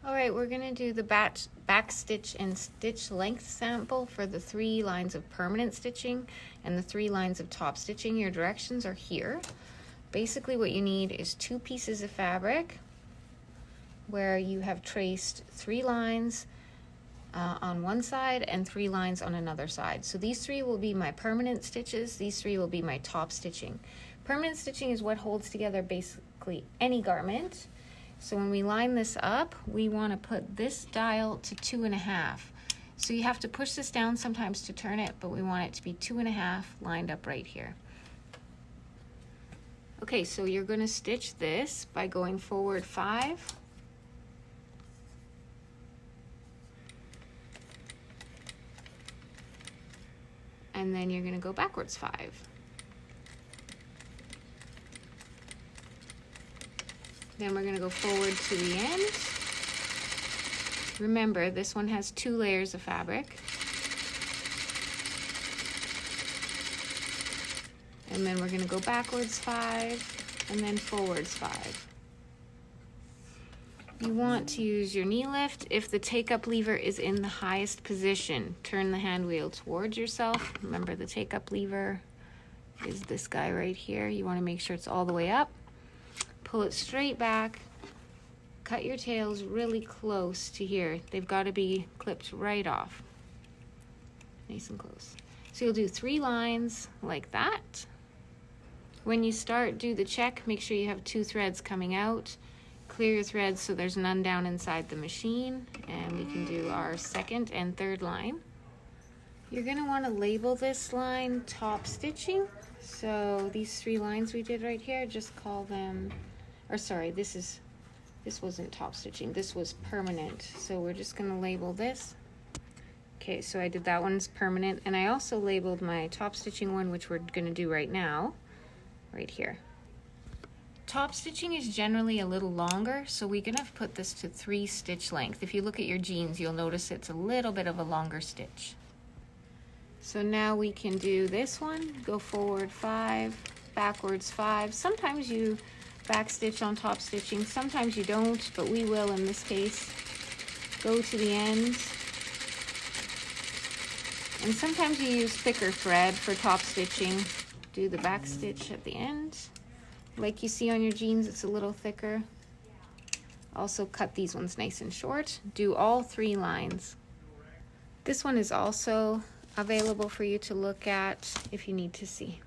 All right, we're gonna do the back stitch and stitch length sample for the 3 lines of permanent stitching and the 3 lines of top stitching. Your directions are here. Basically what you need is 2 pieces of fabric where you have traced 3 lines on one side and 3 lines on another side. So these 3 will be my permanent stitches, these 3 will be my top stitching. Permanent stitching is what holds together basically any garment. So when we line this up, we want to put this dial to 2.5. So you have to push this down sometimes to turn it, but we want it to be 2.5 lined up right here. Okay, so you're going to stitch this by going forward 5. And then you're going to go backwards 5. Then we're going to go forward to the end. Remember, this one has 2 layers of fabric. And then we're going to go backwards 5 and then forwards 5. You want to use your knee lift. If the take-up lever is in the highest position, turn the hand wheel towards yourself. Remember, the take-up lever is this guy right here. You want to make sure it's all the way up. Pull it straight back. Cut your tails really close to here. They've got to be clipped right off. Nice and close. So you'll do 3 lines like that. When you start, do the check. Make sure you have 2 threads coming out. Clear your threads so there's none down inside the machine. And we can do our 2nd and 3rd line. You're going to want to label this line top stitching. So these 3 lines we did right here, just call them, or sorry, this wasn't top stitching, this was permanent. So we're just going to label this. Okay, so I did that one's permanent, and I also labeled my top stitching one, which we're going to do right now, right here. Top stitching is generally a little longer, so we're going to put this to 3 stitch length. If you look at your jeans, you'll notice it's a little bit of a longer stitch. So now we can do this one, go forward 5, backwards 5. Sometimes you back stitch on top stitching, sometimes you don't, but we will in this case. Go to the end. And sometimes you use thicker thread for top stitching. Do the back stitch at the end. Like you see on your jeans, it's a little thicker. Also cut these ones nice and short. Do all 3 lines. This one is also available for you to look at if you need to see.